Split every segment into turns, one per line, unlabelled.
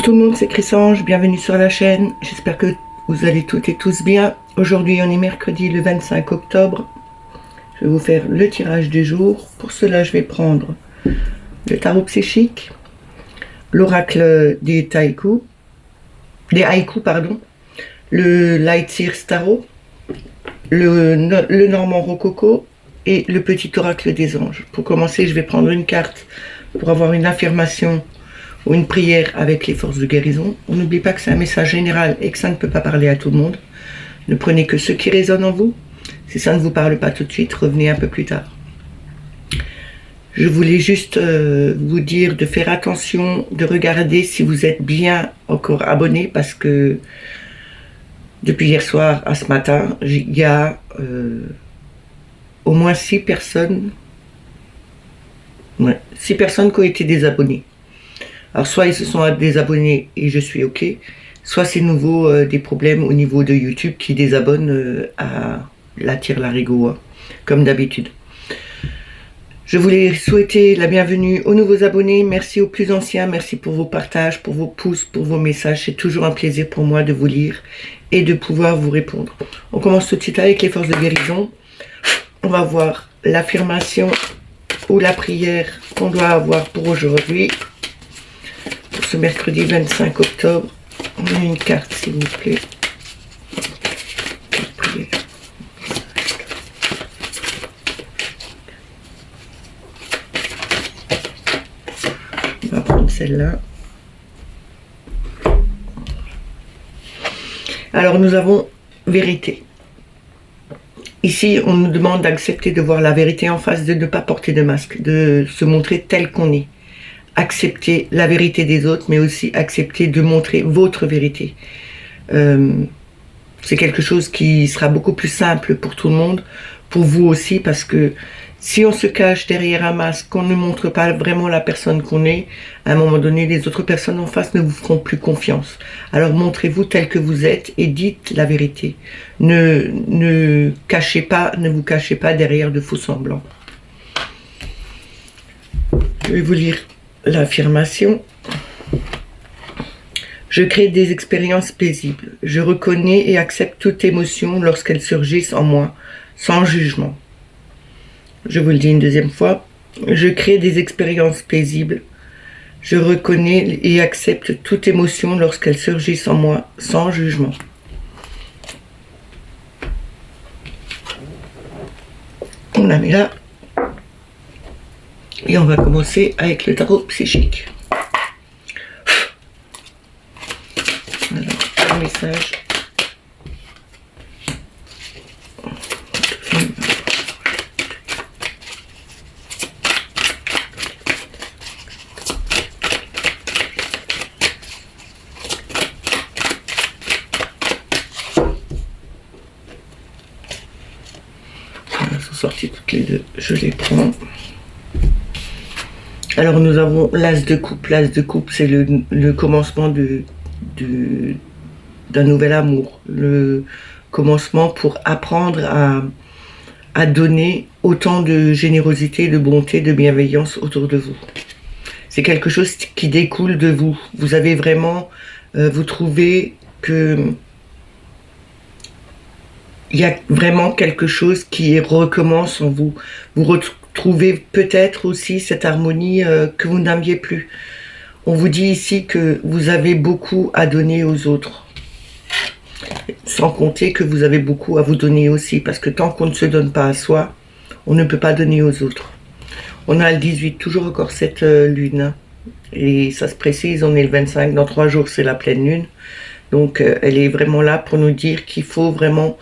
tout le monde, c'est Chrysange, bienvenue sur la chaîne. J'espère que vous allez toutes et tous bien. Aujourd'hui, on est mercredi le 25 octobre. Je vais vous faire le tirage du jour. Pour cela, je vais prendre le tarot psychique, l'oracle des haïkus, le Light Seers Tarot, le Normand Rococo et le petit oracle des anges. Pour commencer, je vais prendre une carte pour avoir une affirmation ou une prière avec les forces de guérison. On n'oublie pas que c'est un message général et que ça ne peut pas parler à tout le monde. Ne prenez que ce qui résonne en vous. Si ça ne vous parle pas tout de suite, revenez un peu plus tard. Je voulais juste vous dire de faire attention, de regarder si vous êtes bien encore abonné, parce que depuis hier soir à ce matin, il y a au moins 6 personnes, 6 personnes qui ont été désabonnées. Alors soit ils se sont désabonnés et je suis ok, soit c'est nouveau des problèmes au niveau de YouTube qui désabonnent à la tire-larigot, comme d'habitude. Je voulais souhaiter la bienvenue aux nouveaux abonnés, merci aux plus anciens, merci pour vos partages, pour vos pouces, pour vos messages. C'est toujours un plaisir pour moi de vous lire et de pouvoir vous répondre. On commence tout de suite avec les forces de guérison. On va voir l'affirmation ou la prière qu'on doit avoir pour aujourd'hui. Pour ce mercredi 25 octobre, on a une carte s'il vous plaît. On va prendre celle-là. Alors nous avons vérité. Ici, on nous demande d'accepter de voir la vérité en face, de ne pas porter de masque, de se montrer tel qu'on est. Accepter la vérité des autres, mais aussi accepter de montrer votre vérité. C'est quelque chose qui sera beaucoup plus simple pour tout le monde, pour vous aussi, parce que si on se cache derrière un masque, qu'on ne montre pas vraiment la personne qu'on est, à un moment donné, les autres personnes en face ne vous feront plus confiance. Alors montrez-vous tel que vous êtes et dites la vérité. Ne vous cachez pas derrière de faux semblants. Je vais vous lire l'affirmation. Je crée des expériences paisibles. Je reconnais et accepte toute émotion lorsqu'elles surgissent en moi, sans jugement. Je vous le dis une deuxième fois. Je crée des expériences paisibles. Je reconnais et accepte toute émotion lorsqu'elles surgissent en moi, sans jugement. On la met là. Et on va commencer avec le tarot psychique. Alors, un message. Elles sont sorties toutes les deux. Je les prends. Alors nous avons l'as de coupe. L'as de coupe, c'est le commencement d'un nouvel amour. Le commencement pour apprendre à donner autant de générosité, de bonté, de bienveillance autour de vous. C'est quelque chose qui découle de vous. Vous avez vraiment, vous trouvez que il y a vraiment quelque chose qui recommence en vous. Vous retrouvez peut-être aussi cette harmonie que vous n'aviez plus. On vous dit ici que vous avez beaucoup à donner aux autres. Sans compter que vous avez beaucoup à vous donner aussi. Parce que tant qu'on ne se donne pas à soi, on ne peut pas donner aux autres. On a le 18, toujours encore cette lune. Et ça se précise, on est le 25. Dans 3 jours, c'est la pleine lune. Donc, elle est vraiment là pour nous dire qu'il faut vraiment...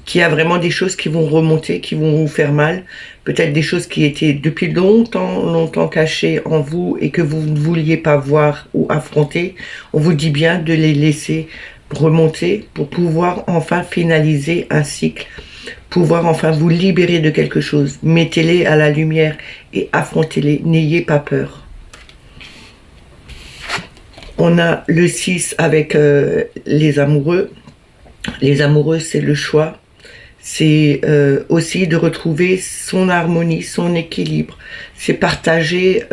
qu'il y a vraiment des choses qui vont remonter, qui vont vous faire mal, peut-être des choses qui étaient depuis longtemps cachées en vous et que vous ne vouliez pas voir ou affronter. On vous dit bien de les laisser remonter pour pouvoir enfin finaliser un cycle, pouvoir enfin vous libérer de quelque chose. Mettez-les à la lumière et affrontez-les, n'ayez pas peur. On a le 6 avec les amoureux. Les amoureux, c'est le choix, c'est aussi de retrouver son harmonie, son équilibre. C'est partager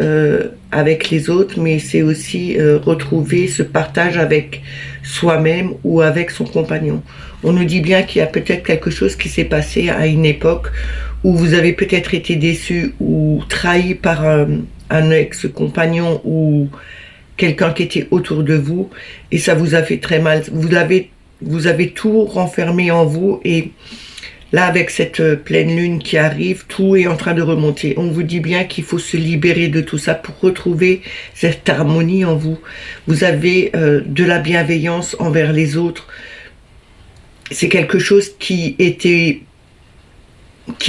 avec les autres, mais c'est aussi retrouver ce partage avec soi-même ou avec son compagnon. On nous dit bien qu'il y a peut-être quelque chose qui s'est passé à une époque où vous avez peut-être été déçu ou trahi par un ex-compagnon ou quelqu'un qui était autour de vous et ça vous a fait très mal. Vous avez tout renfermé en vous et là, avec cette pleine lune qui arrive, tout est en train de remonter. On vous dit bien qu'il faut se libérer de tout ça pour retrouver cette harmonie en vous. Vous avez de la bienveillance envers les autres. C'est quelque chose qui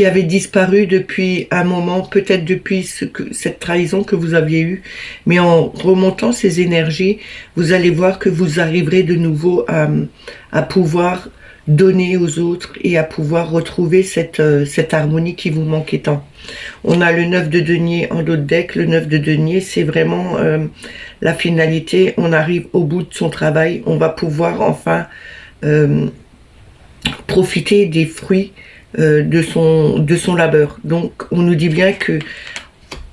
avait disparu depuis un moment, peut-être depuis cette trahison que vous aviez eue. Mais en remontant ces énergies, vous allez voir que vous arriverez de nouveau à pouvoir donner aux autres et à pouvoir retrouver cette harmonie qui vous manquait tant. On a le 9 de denier en dos de deck. Le 9 de denier, c'est vraiment la finalité. On arrive au bout de son travail. On va pouvoir enfin profiter des fruits de son labeur. Donc, on nous dit bien que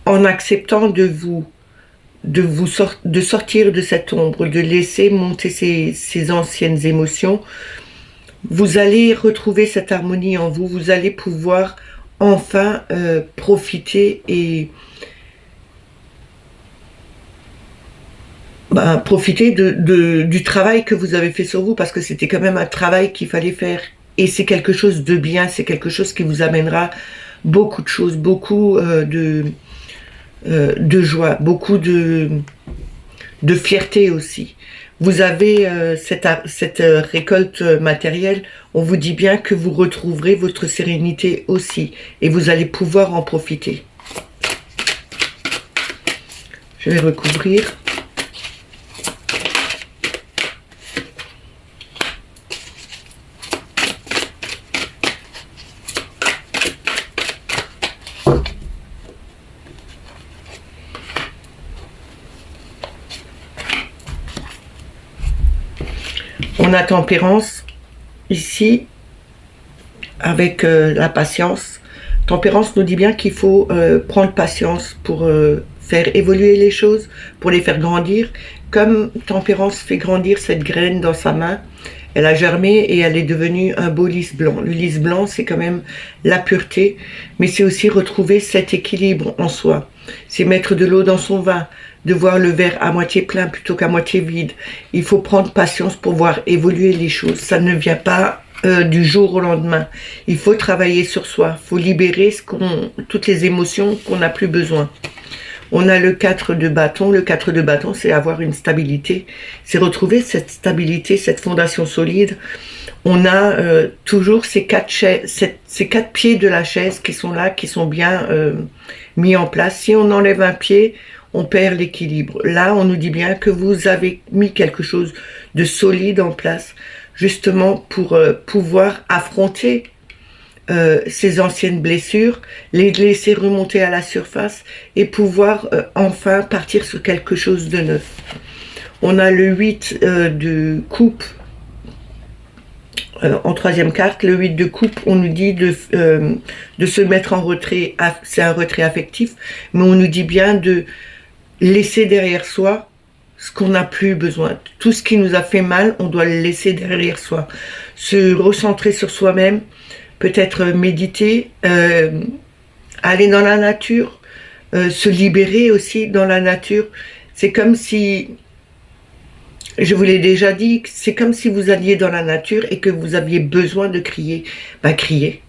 en acceptant de sortir de cette ombre, de laisser monter ces anciennes émotions, vous allez retrouver cette harmonie en vous, vous allez pouvoir enfin profiter et profiter du travail que vous avez fait sur vous, parce que c'était quand même un travail qu'il fallait faire. Et c'est quelque chose de bien, c'est quelque chose qui vous amènera beaucoup de choses, beaucoup de joie, beaucoup de fierté aussi. Vous avez cette récolte matérielle, on vous dit bien que vous retrouverez votre sérénité aussi, et vous allez pouvoir en profiter. Je vais recouvrir. On a tempérance ici avec la patience. Tempérance nous dit bien qu'il faut prendre patience pour faire évoluer les choses, pour les faire grandir. Comme tempérance fait grandir cette graine dans sa main, elle a germé et elle est devenue un beau lys blanc. Le lys blanc, c'est quand même la pureté, mais c'est aussi retrouver cet équilibre en soi. C'est mettre de l'eau dans son vin, de voir le verre à moitié plein plutôt qu'à moitié vide. Il faut prendre patience pour voir évoluer les choses. Ça ne vient pas du jour au lendemain. Il faut travailler sur soi. Il faut libérer toutes les émotions qu'on n'a plus besoin. On a le 4 de bâton. Le 4 de bâton, c'est avoir une stabilité. C'est retrouver cette stabilité, cette fondation solide. On a toujours ces quatre pieds de la chaise qui sont là, qui sont bien mis en place. Si on enlève un pied, on perd l'équilibre. Là, on nous dit bien que vous avez mis quelque chose de solide en place, justement pour pouvoir affronter ces anciennes blessures, les laisser remonter à la surface et pouvoir enfin partir sur quelque chose de neuf. On a le 8 de coupe en troisième carte. Le 8 de coupe, on nous dit de se mettre en retrait, c'est un retrait affectif, mais on nous dit bien de laisser derrière soi ce qu'on n'a plus besoin. Tout ce qui nous a fait mal, on doit le laisser derrière soi. Se recentrer sur soi-même, peut-être méditer, aller dans la nature, se libérer aussi dans la nature. C'est comme si, je vous l'ai déjà dit, c'est comme si vous alliez dans la nature et que vous aviez besoin de crier. Criez,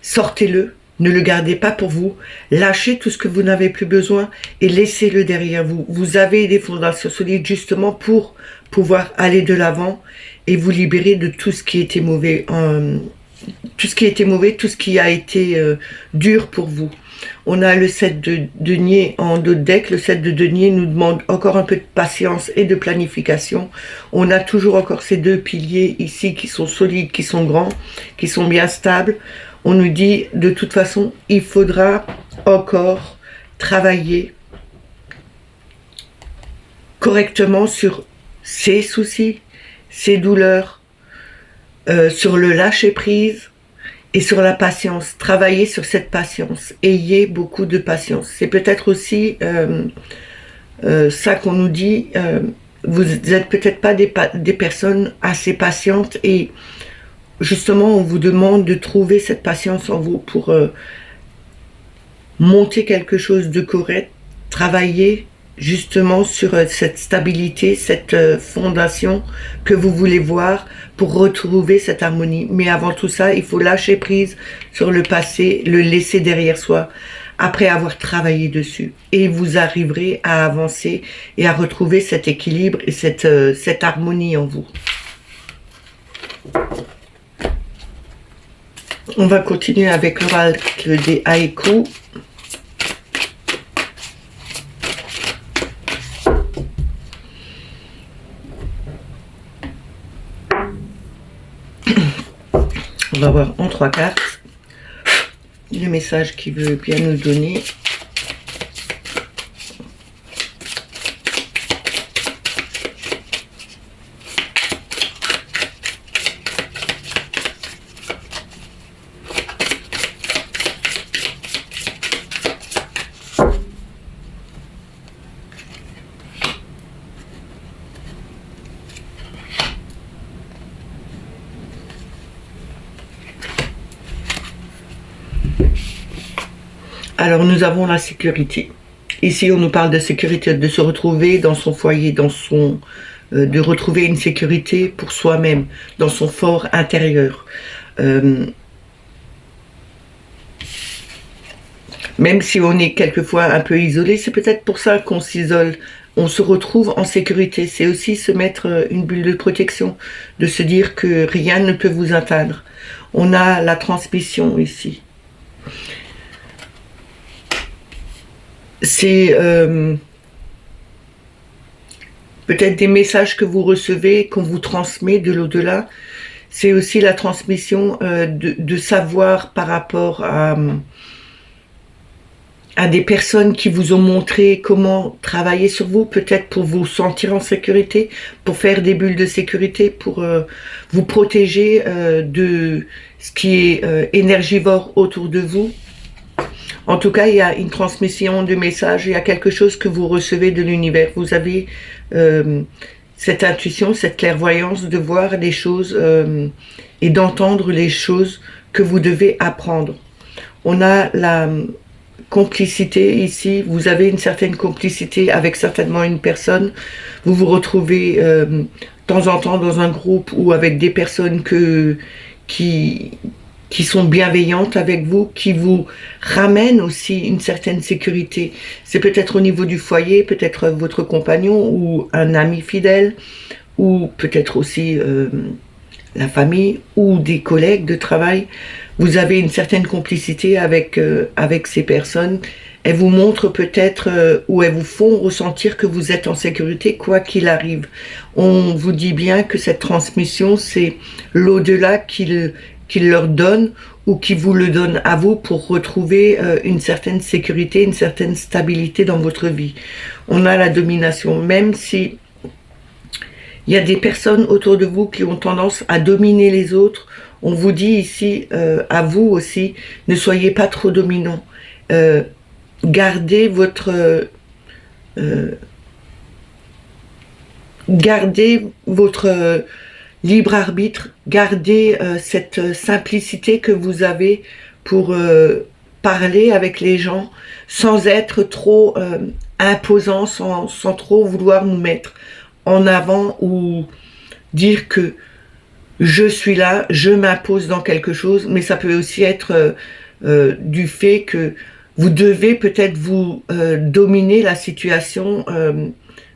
sortez-le. Ne le gardez pas pour vous, lâchez tout ce que vous n'avez plus besoin et laissez-le derrière vous. Vous avez des fondations solides justement pour pouvoir aller de l'avant et vous libérer de tout ce qui était mauvais, tout ce qui a été dur pour vous. On a le 7 de denier en dos de deck. Le 7 de denier nous demande encore un peu de patience et de planification. On a toujours encore ces deux piliers ici qui sont solides, qui sont grands, qui sont bien stables. On nous dit, de toute façon, il faudra encore travailler correctement sur ses soucis, ses douleurs, sur le lâcher-prise. Et sur la patience, travaillez sur cette patience. Ayez beaucoup de patience. C'est peut-être aussi ça qu'on nous dit. Vous n'êtes peut-être pas des personnes assez patientes et justement on vous demande de trouver cette patience en vous pour monter quelque chose de correct, travailler justement sur cette stabilité, cette fondation que vous voulez voir pour retrouver cette harmonie. Mais avant tout ça, il faut lâcher prise sur le passé, le laisser derrière soi, après avoir travaillé dessus. Et vous arriverez à avancer et à retrouver cet équilibre et cette harmonie en vous. On va continuer avec l'oracle des haïkus. On va voir en 3 cartes le message qu'il veut bien nous donner. Alors nous avons la sécurité. Ici on nous parle de sécurité, de se retrouver dans son foyer, de retrouver une sécurité pour soi-même, dans son fort intérieur. Même si on est quelquefois un peu isolé, c'est peut-être pour ça qu'on s'isole. On se retrouve en sécurité. C'est aussi se mettre une bulle de protection, de se dire que rien ne peut vous atteindre. On a la transmission ici. C'est peut-être des messages que vous recevez, qu'on vous transmet de l'au-delà. C'est aussi la transmission de savoir par rapport à des personnes qui vous ont montré comment travailler sur vous, peut-être pour vous sentir en sécurité, pour faire des bulles de sécurité, pour vous protéger de ce qui est énergivore autour de vous. En tout cas, il y a une transmission de messages, il y a quelque chose que vous recevez de l'univers. Vous avez cette intuition, cette clairvoyance de voir les choses et d'entendre les choses que vous devez apprendre. On a la complicité ici, vous avez une certaine complicité avec certainement une personne. Vous vous retrouvez de temps en temps dans un groupe ou avec des personnes qui sont bienveillantes avec vous, qui vous ramènent aussi une certaine sécurité. C'est peut-être au niveau du foyer, peut-être votre compagnon ou un ami fidèle, ou peut-être aussi la famille ou des collègues de travail. Vous avez une certaine complicité avec ces personnes. Elles vous montrent peut-être ou elles vous font ressentir que vous êtes en sécurité quoi qu'il arrive. On vous dit bien que cette transmission, c'est l'au-delà qu'il leur donne ou qui vous le donne à vous pour retrouver une certaine sécurité, une certaine stabilité dans votre vie. On a la domination, même si il y a des personnes autour de vous qui ont tendance à dominer les autres. On vous dit ici, à vous aussi, ne soyez pas trop dominant. Gardez votre libre arbitre, gardez cette simplicité que vous avez pour parler avec les gens sans être trop imposant, sans trop vouloir nous mettre en avant ou dire que je suis là, je m'impose dans quelque chose, mais ça peut aussi être du fait que vous devez peut-être vous dominer la situation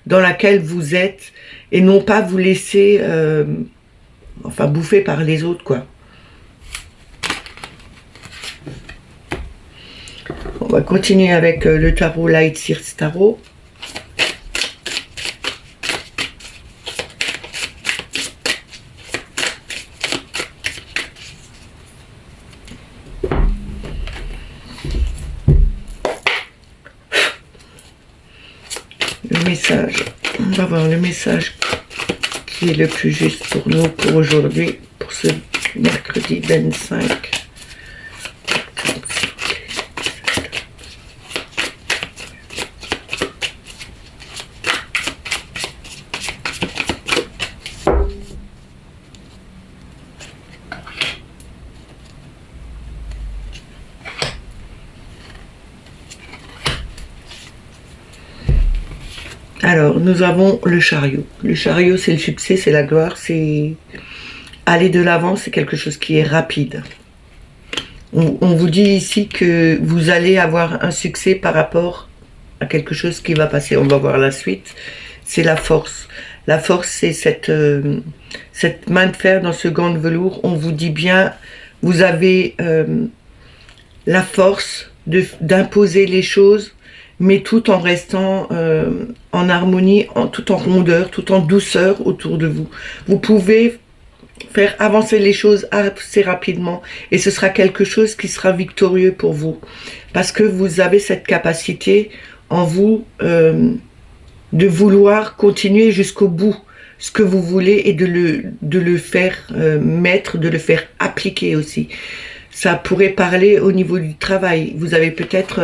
dans laquelle vous êtes et non pas vous laisser enfin bouffer par les autres, quoi. On va continuer avec le tarot Light Seers Tarot. Le message, on va voir le message qui est le plus juste pour nous pour aujourd'hui, pour ce mercredi 25 Alors, nous avons le chariot. Le chariot, c'est le succès, c'est la gloire, c'est aller de l'avant, c'est quelque chose qui est rapide. On vous dit ici que vous allez avoir un succès par rapport à quelque chose qui va passer. On va voir la suite. C'est la force. La force, c'est cette main de fer dans ce gant de velours. On vous dit bien, vous avez la force d'imposer les choses, mais tout en restant en harmonie, tout en rondeur, tout en douceur autour de vous. Vous pouvez faire avancer les choses assez rapidement et ce sera quelque chose qui sera victorieux pour vous parce que vous avez cette capacité en vous de vouloir continuer jusqu'au bout ce que vous voulez et de le faire mettre, de le faire appliquer aussi. Ça pourrait parler au niveau du travail. Vous avez peut-être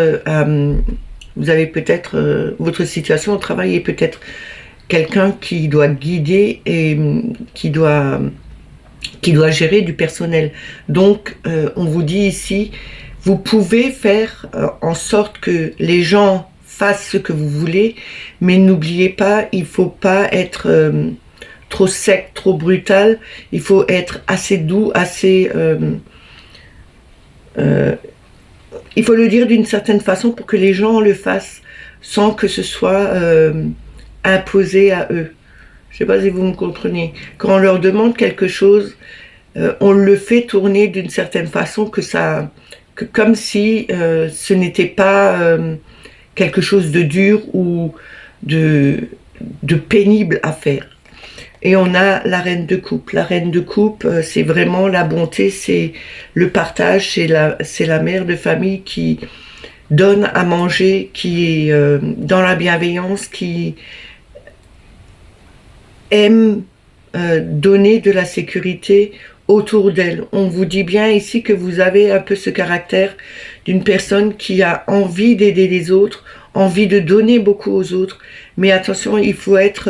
votre situation au travail est peut-être quelqu'un qui doit guider et qui doit gérer du personnel. Donc, on vous dit ici, vous pouvez faire en sorte que les gens fassent ce que vous voulez, mais n'oubliez pas, il ne faut pas être trop sec, trop brutal, il faut être assez doux, assez... il faut le dire d'une certaine façon pour que les gens le fassent sans que ce soit imposé à eux. Je ne sais pas si vous me comprenez. Quand on leur demande quelque chose, on le fait tourner d'une certaine façon que comme si ce n'était pas quelque chose de dur ou de pénible à faire. Et on a la reine de coupe. La reine de coupe, c'est vraiment la bonté, c'est le partage, c'est la mère de famille qui donne à manger, qui est dans la bienveillance, qui aime donner de la sécurité autour d'elle. On vous dit bien ici que vous avez un peu ce caractère d'une personne qui a envie d'aider les autres, envie de donner beaucoup aux autres. Mais attention, il faut être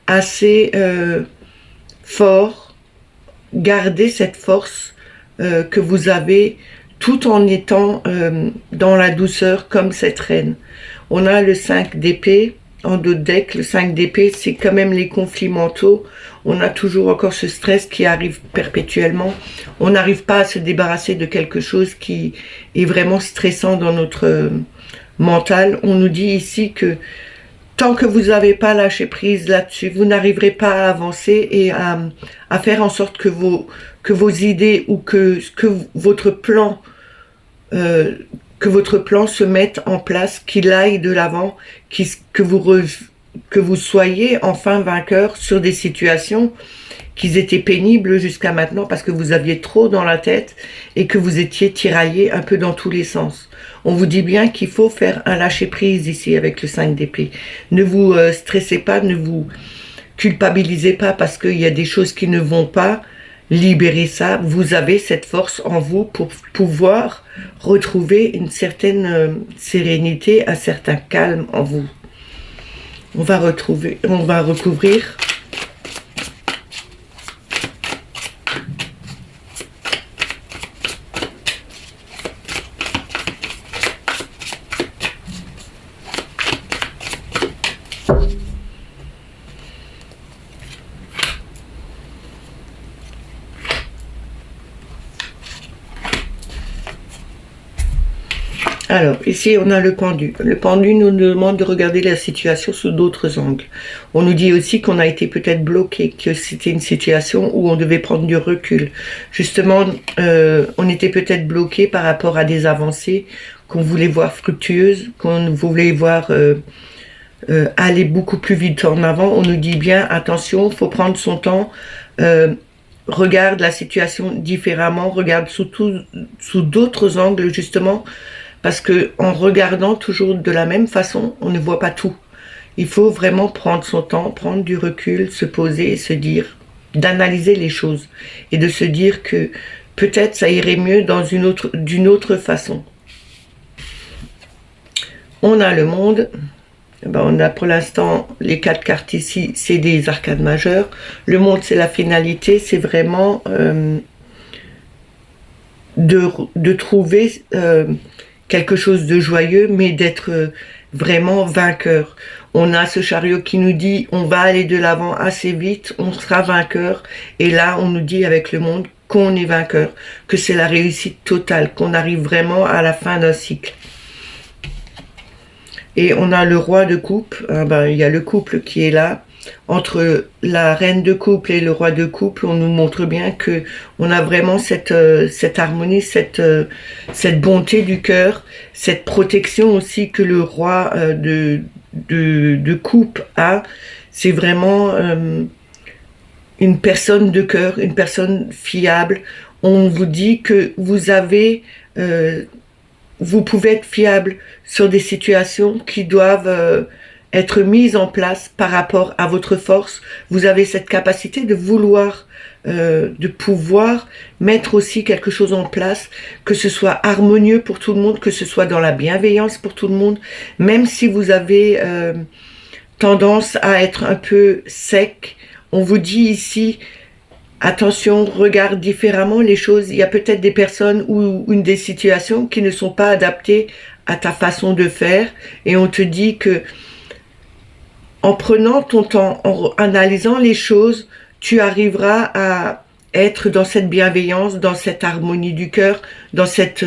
assez fort, garder cette force que vous avez tout en étant dans la douceur comme cette reine. On a le 5 d'épée en dos de deck. Le 5 d'épée, c'est quand même les conflits mentaux. On a toujours encore ce stress qui arrive perpétuellement. On n'arrive pas à se débarrasser de quelque chose qui est vraiment stressant dans notre mental. On nous dit ici que tant que vous n'avez pas lâché prise là-dessus, vous n'arriverez pas à avancer et à faire en sorte que vos idées ou que votre plan se mette en place, qu'il aille de l'avant, que vous soyez enfin vainqueur sur des situations qui étaient pénibles jusqu'à maintenant parce que vous aviez trop dans la tête et que vous étiez tiraillé un peu dans tous les sens. On vous dit bien qu'il faut faire un lâcher-prise ici avec le 5 d'épée. Ne vous stressez pas, ne vous culpabilisez pas parce qu'il y a des choses qui ne vont pas. Libérez ça. Vous avez cette force en vous pour pouvoir retrouver une certaine sérénité, un certain calme en vous. On va recouvrir. Alors, ici, on a le pendu. Le pendu nous demande de regarder la situation sous d'autres angles. On nous dit aussi qu'on a été peut-être bloqué, que c'était une situation où on devait prendre du recul. Justement, on était peut-être bloqué par rapport à des avancées qu'on voulait voir fructueuses, qu'on voulait voir aller beaucoup plus vite en avant. On nous dit bien, attention, il faut prendre son temps, regarde la situation différemment, regarde sous d'autres angles, justement, parce que en regardant toujours de la même façon, on ne voit pas tout. Il faut vraiment prendre son temps, prendre du recul, se poser et se dire, d'analyser les choses et de se dire que peut-être ça irait mieux d'une autre façon. On a le monde. On a pour l'instant les 4 cartes ici, c'est des arcades majeures. Le monde, c'est la finalité, c'est vraiment de trouver quelque chose de joyeux, mais d'être vraiment vainqueur. On a ce chariot qui nous dit on va aller de l'avant assez vite, on sera vainqueur. Et là, on nous dit avec le monde qu'on est vainqueur, que c'est la réussite totale, qu'on arrive vraiment à la fin d'un cycle. Et on a le roi de coupe, il y a le couple qui est là. Entre la reine de couple et le roi de couple, on nous montre bien que on a vraiment cette harmonie, cette bonté du cœur, cette protection aussi que le roi de coupe a. C'est vraiment une personne de cœur, une personne fiable. On vous dit que vous pouvez être fiable sur des situations qui doivent être mises en place par rapport à votre force. Vous avez cette capacité de vouloir, de pouvoir mettre aussi quelque chose en place, que ce soit harmonieux pour tout le monde, que ce soit dans la bienveillance pour tout le monde, même si vous avez tendance à être un peu sec. On vous dit ici, attention, regarde différemment les choses. Il y a peut-être des personnes ou des situations qui ne sont pas adaptées à ta façon de faire, et on te dit que en prenant ton temps, en analysant les choses, tu arriveras à être dans cette bienveillance, dans cette harmonie du cœur, dans cette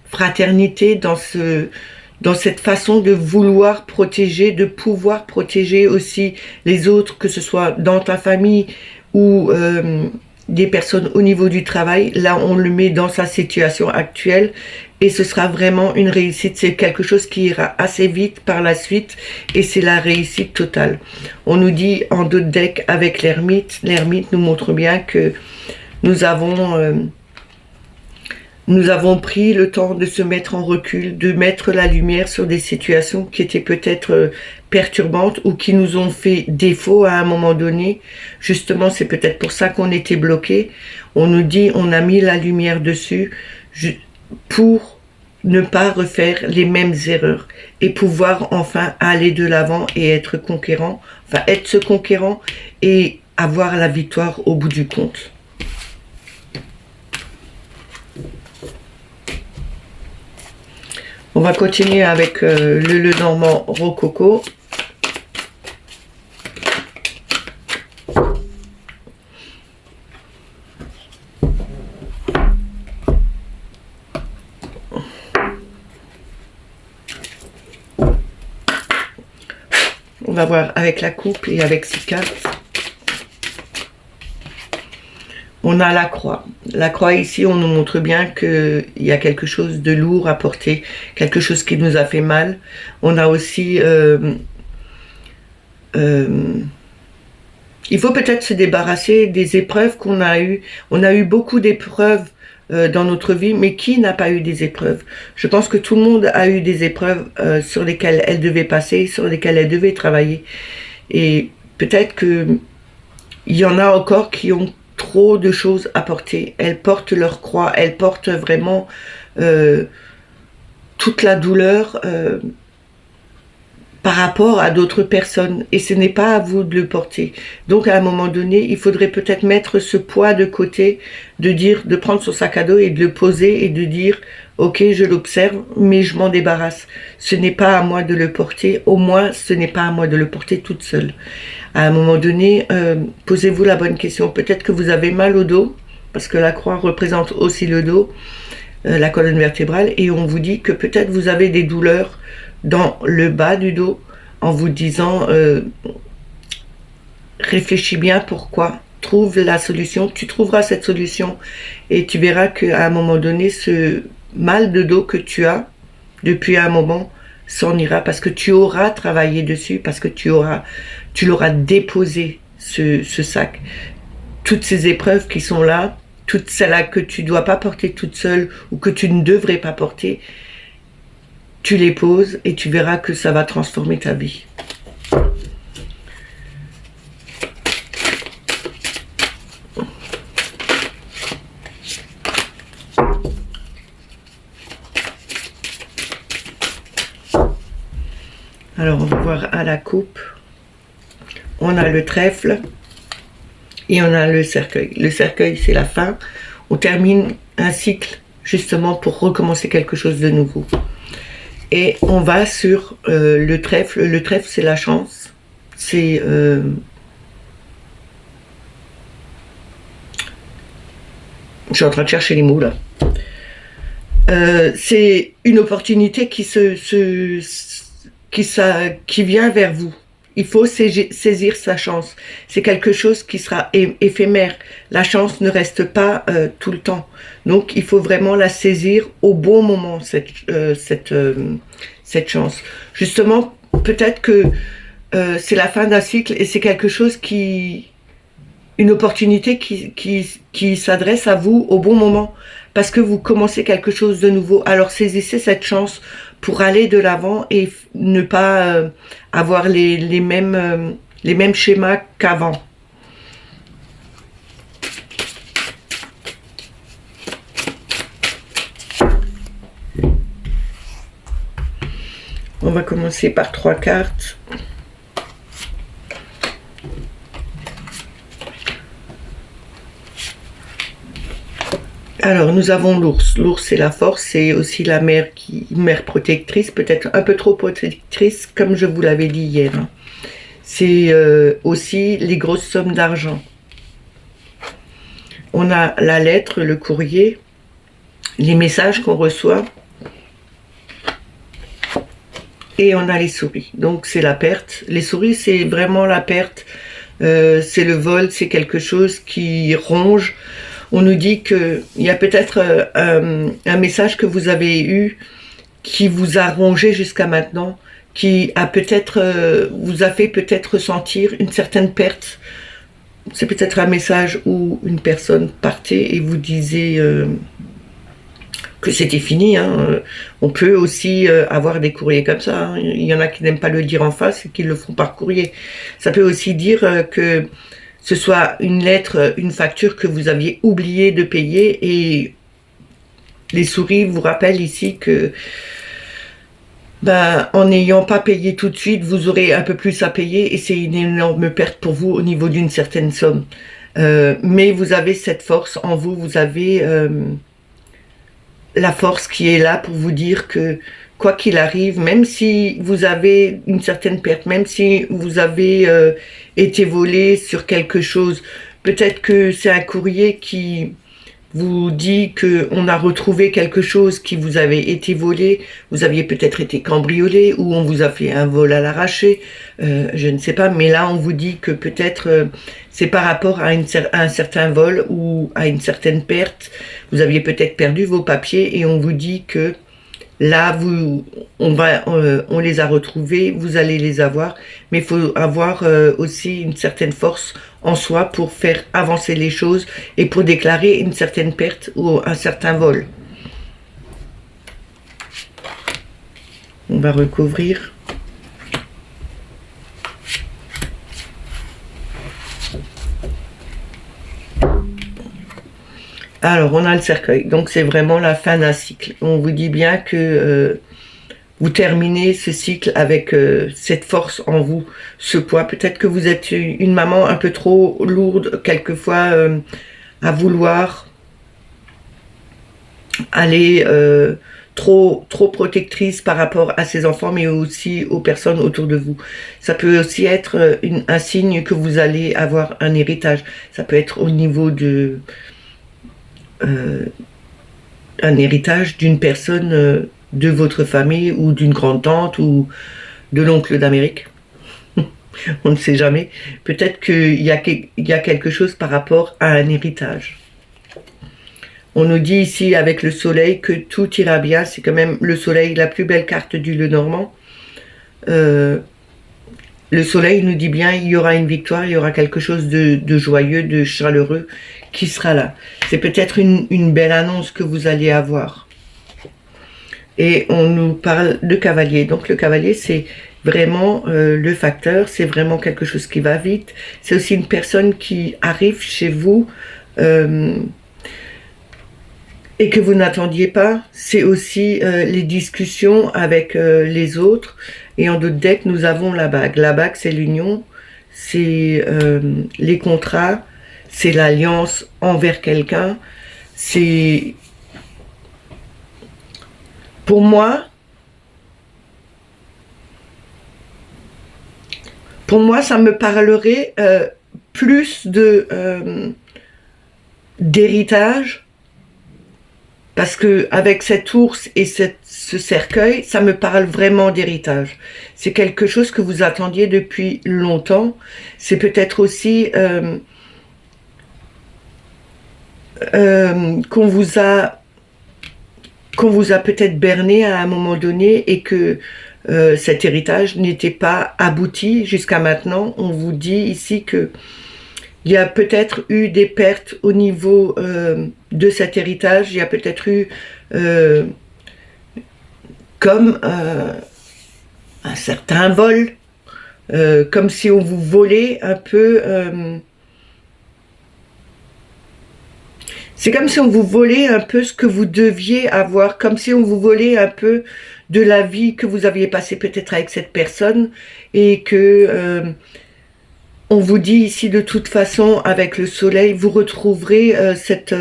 fraternité, dans cette façon de vouloir protéger, de pouvoir protéger aussi les autres, que ce soit dans ta famille ou des personnes au niveau du travail. Là, on le met dans sa situation actuelle et ce sera vraiment une réussite. C'est quelque chose qui ira assez vite par la suite et c'est la réussite totale. On nous dit en d'autres decks avec l'ermite. L'ermite nous montre bien que nous avons pris le temps de se mettre en recul, de mettre la lumière sur des situations qui étaient peut-être perturbantes ou qui nous ont fait défaut à un moment donné. Justement, c'est peut-être pour ça qu'on était bloqué. On nous dit, on a mis la lumière dessus pour ne pas refaire les mêmes erreurs et pouvoir enfin aller de l'avant et être conquérant, enfin être ce conquérant et avoir la victoire au bout du compte. On va continuer avec le Lenormand Rococo. On va voir avec la coupe et avec ces cartes. On a la croix. La croix ici, on nous montre bien qu'il y a quelque chose de lourd à porter, quelque chose qui nous a fait mal. On a aussi... il faut peut-être se débarrasser des épreuves qu'on a eues. On a eu beaucoup d'épreuves dans notre vie, mais qui n'a pas eu des épreuves? Je pense que tout le monde a eu des épreuves sur lesquelles elle devait passer, sur lesquelles elle devait travailler. Et peut-être qu'il y en a encore qui ont trop de choses à porter. Elles portent leur croix, elles portent vraiment toute la douleur par rapport à d'autres personnes. Et ce n'est pas à vous de le porter. Donc à un moment donné, il faudrait peut-être mettre ce poids de côté, de prendre son sac à dos et de le poser et de dire ok, je l'observe, mais je m'en débarrasse. Ce n'est pas à moi de le porter, au moins ce n'est pas à moi de le porter toute seule. À un moment donné, posez-vous la bonne question. Peut-être que vous avez mal au dos, parce que la croix représente aussi le dos, la colonne vertébrale, et on vous dit que peut-être vous avez des douleurs dans le bas du dos, en vous disant réfléchis bien pourquoi, trouve la solution, tu trouveras cette solution, et tu verras qu'à un moment donné, ce mal de dos que tu as depuis un moment s'en ira, parce que tu auras travaillé dessus, parce que tu l'auras déposé, ce sac. Toutes ces épreuves qui sont là, toutes celles-là que tu ne dois pas porter toute seule ou que tu ne devrais pas porter, tu les poses et tu verras que ça va transformer ta vie. Alors on va voir à la coupe. On a le trèfle et on a le cercueil. Le cercueil, c'est la fin. On termine un cycle justement pour recommencer quelque chose de nouveau. Et on va sur le trèfle. Le trèfle, c'est la chance. C'est... je suis en train de chercher les mots là. C'est une opportunité qui vient vers vous. Il faut saisir sa chance. C'est quelque chose qui sera éphémère. La chance ne reste pas tout le temps. Donc, il faut vraiment la saisir au bon moment, cette chance. Justement, peut-être que c'est la fin d'un cycle et c'est quelque chose une opportunité qui s'adresse à vous au bon moment. Parce que vous commencez quelque chose de nouveau. Alors, saisissez cette chance pour aller de l'avant et ne pas avoir les mêmes schémas qu'avant. On va commencer par 3 cartes. Alors, nous avons l'ours. L'ours, c'est la force, c'est aussi la mère protectrice, peut-être un peu trop protectrice, comme je vous l'avais dit hier. C'est aussi les grosses sommes d'argent. On a la lettre, le courrier, les messages qu'on reçoit, et on a les souris. Donc, c'est la perte. Les souris, c'est vraiment la perte. C'est le vol, c'est quelque chose qui ronge. On nous dit qu'il y a peut-être un message que vous avez eu qui vous a rongé jusqu'à maintenant, qui a peut-être vous a fait peut-être ressentir une certaine perte. C'est peut-être un message où une personne partait et vous disait que c'était fini. Hein. On peut aussi avoir des courriers comme ça. Hein. Il y en a qui n'aiment pas le dire en face et qui le font par courrier. Ça peut aussi dire que ce soit une lettre, une facture que vous aviez oublié de payer et les souris vous rappellent ici que en n'ayant pas payé tout de suite, vous aurez un peu plus à payer et c'est une énorme perte pour vous au niveau d'une certaine somme. Mais vous avez cette force en vous, vous avez la force qui est là pour vous dire que quoi qu'il arrive, même si vous avez une certaine perte, même si vous avez été volé sur quelque chose, peut-être que c'est un courrier qui vous dit qu'on a retrouvé quelque chose qui vous avait été volé, vous aviez peut-être été cambriolé ou on vous a fait un vol à l'arraché, je ne sais pas, mais là on vous dit que peut-être c'est par rapport à un certain vol ou à une certaine perte, vous aviez peut-être perdu vos papiers et on vous dit que là, on les a retrouvés, vous allez les avoir, mais il faut avoir aussi une certaine force en soi pour faire avancer les choses et pour déclarer une certaine perte ou un certain vol. On va recouvrir. Alors, on a le cercueil. Donc, c'est vraiment la fin d'un cycle. On vous dit bien que vous terminez ce cycle avec cette force en vous, ce poids. Peut-être que vous êtes une maman un peu trop lourde, quelquefois, à vouloir aller trop protectrice par rapport à ses enfants, mais aussi aux personnes autour de vous. Ça peut aussi être un signe que vous allez avoir un héritage. Ça peut être au niveau de... un héritage d'une personne de votre famille ou d'une grande-tante ou de l'oncle d'Amérique. On ne sait jamais. Peut-être qu'il y a quelque chose par rapport à un héritage. On nous dit ici avec le soleil que tout ira bien. C'est quand même le soleil, la plus belle carte du Lenormand. Le soleil nous dit bien il y aura une victoire, il y aura quelque chose de joyeux, de chaleureux qui sera là. C'est peut-être une belle annonce que vous allez avoir. Et on nous parle de cavalier. Donc le cavalier, c'est vraiment le facteur, c'est vraiment quelque chose qui va vite. C'est aussi une personne qui arrive chez vous et que vous n'attendiez pas. C'est aussi les discussions avec les autres. Et en d'autres decks, nous avons la bague. La bague, c'est l'union, c'est les contrats, c'est l'alliance envers quelqu'un. C'est... Pour moi, Pour moi, ça me parlerait plus d'héritage, parce que avec cet ours et ce cercueil, ça me parle vraiment d'héritage. C'est quelque chose que vous attendiez depuis longtemps. C'est peut-être aussi qu'on vous a peut-être berné à un moment donné et que cet héritage n'était pas abouti jusqu'à maintenant. On vous dit ici que il y a peut-être eu des pertes au niveau de cet héritage. Il y a peut-être eu comme un certain vol, comme si on vous volait un peu. C'est comme si on vous volait un peu ce que vous deviez avoir, comme si on vous volait un peu de la vie que vous aviez passée peut-être avec cette personne et que on vous dit ici de toute façon avec le soleil, vous retrouverez cette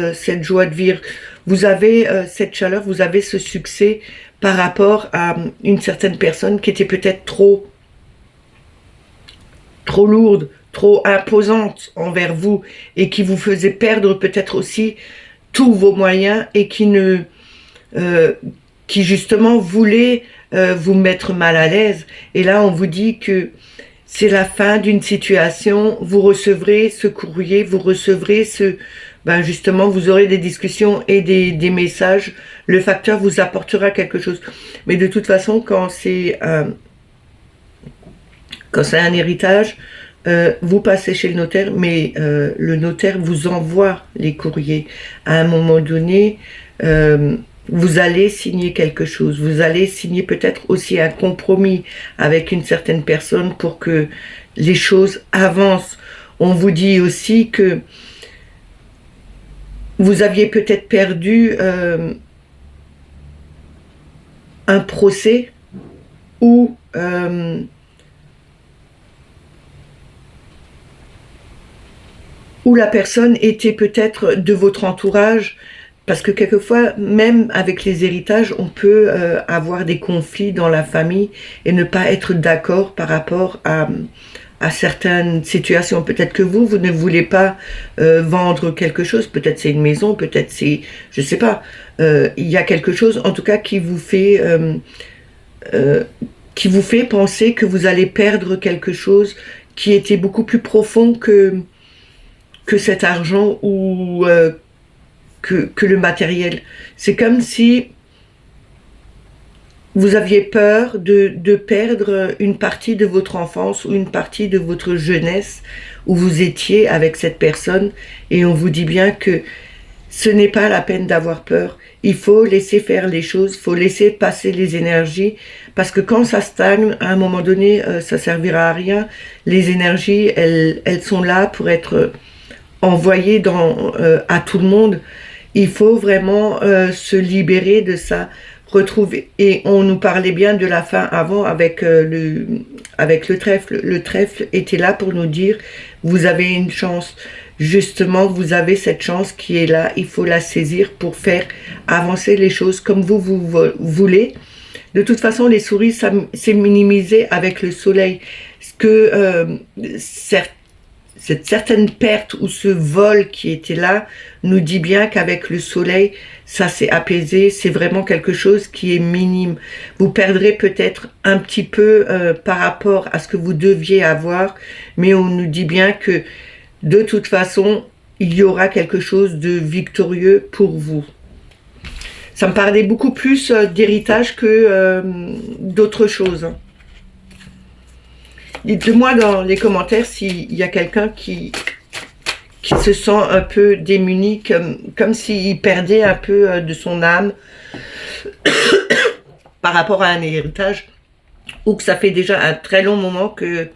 joie de vivre. Vous avez cette chaleur, vous avez ce succès par rapport à une certaine personne qui était peut-être trop lourde, trop imposante envers vous et qui vous faisait perdre peut-être aussi tous vos moyens et qui justement voulait vous mettre mal à l'aise. Et là, on vous dit que c'est la fin d'une situation, vous recevrez ce courrier, vous recevrez justement, vous aurez des discussions et des messages. Le facteur vous apportera quelque chose. Mais de toute façon, quand c'est un héritage, vous passez chez le notaire, mais le notaire vous envoie les courriers. À un moment donné, vous allez signer quelque chose. Vous allez signer peut-être aussi un compromis avec une certaine personne pour que les choses avancent. On vous dit aussi que vous aviez peut-être perdu un procès ou la personne était peut-être de votre entourage, parce que quelquefois, même avec les héritages, on peut avoir des conflits dans la famille et ne pas être d'accord par rapport à certaines situations. Peut-être que vous ne voulez pas vendre quelque chose, peut-être c'est une maison, peut-être c'est, je sais pas, il y a quelque chose en tout cas qui vous fait penser que vous allez perdre quelque chose qui était beaucoup plus profond que cet argent ou que le matériel. C'est comme si vous aviez peur de perdre une partie de votre enfance ou une partie de votre jeunesse où vous étiez avec cette personne, et on vous dit bien que ce n'est pas la peine d'avoir peur. Il faut laisser faire les choses, il faut laisser passer les énergies, parce que quand ça stagne, à un moment donné, ça servira à rien. Les énergies, elles sont là pour être envoyées à tout le monde. Il faut vraiment se libérer de ça, retrouver. Et on nous parlait bien de la fin avant avec le trèfle. Le trèfle était là pour nous dire, vous avez une chance. Justement, vous avez cette chance qui est là. Il faut la saisir pour faire avancer les choses comme vous voulez. De toute façon, les souris, ça c'est minimisé avec le soleil. Ce que cette certaine perte ou ce vol qui était là nous dit bien qu'avec le soleil, ça s'est apaisé. C'est vraiment quelque chose qui est minime. Vous perdrez peut-être un petit peu par rapport à ce que vous deviez avoir, mais on nous dit bien que de toute façon, il y aura quelque chose de victorieux pour vous. Ça me parlait beaucoup plus d'héritage que d'autres choses. Dites-moi dans les commentaires s'il y a quelqu'un qui se sent un peu démuni, comme s'il perdait un peu de son âme par rapport à un héritage, ou que ça fait déjà un très long moment que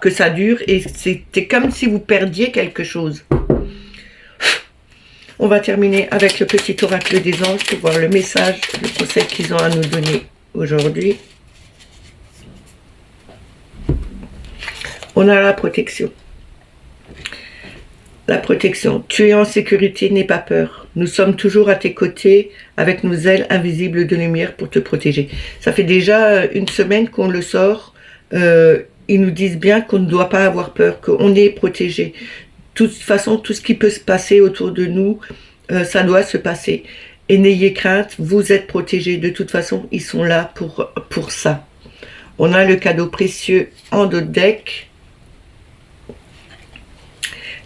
ça dure, et c'était comme si vous perdiez quelque chose. On va terminer avec le petit oracle des anges pour voir le message, le conseil qu'ils ont à nous donner aujourd'hui. On a la protection. La protection. Tu es en sécurité, n'aie pas peur. Nous sommes toujours à tes côtés avec nos ailes invisibles de lumière pour te protéger. Ça fait déjà une semaine qu'on le sort. ils nous disent bien qu'on ne doit pas avoir peur, qu'on est protégé. De toute façon, tout ce qui peut se passer autour de nous, ça doit se passer. Et n'ayez crainte, vous êtes protégés. De toute façon, ils sont là pour ça. On a le cadeau précieux en dos de deck.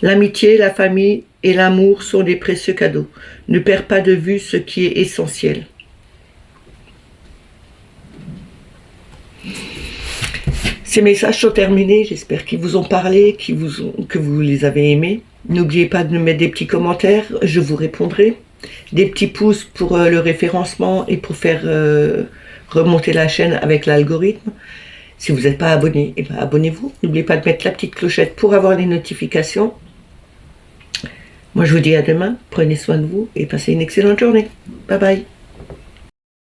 L'amitié, la famille et l'amour sont des précieux cadeaux. Ne perds pas de vue ce qui est essentiel. Ces messages sont terminés, j'espère qu'ils vous ont parlé, que vous les avez aimés. N'oubliez pas de me mettre des petits commentaires, je vous répondrai. Des petits pouces pour le référencement et pour faire remonter la chaîne avec l'algorithme. Si vous n'êtes pas abonné, eh ben abonnez-vous. N'oubliez pas de mettre la petite clochette pour avoir les notifications. Moi je vous dis à demain, prenez soin de vous et passez une excellente journée. Bye bye.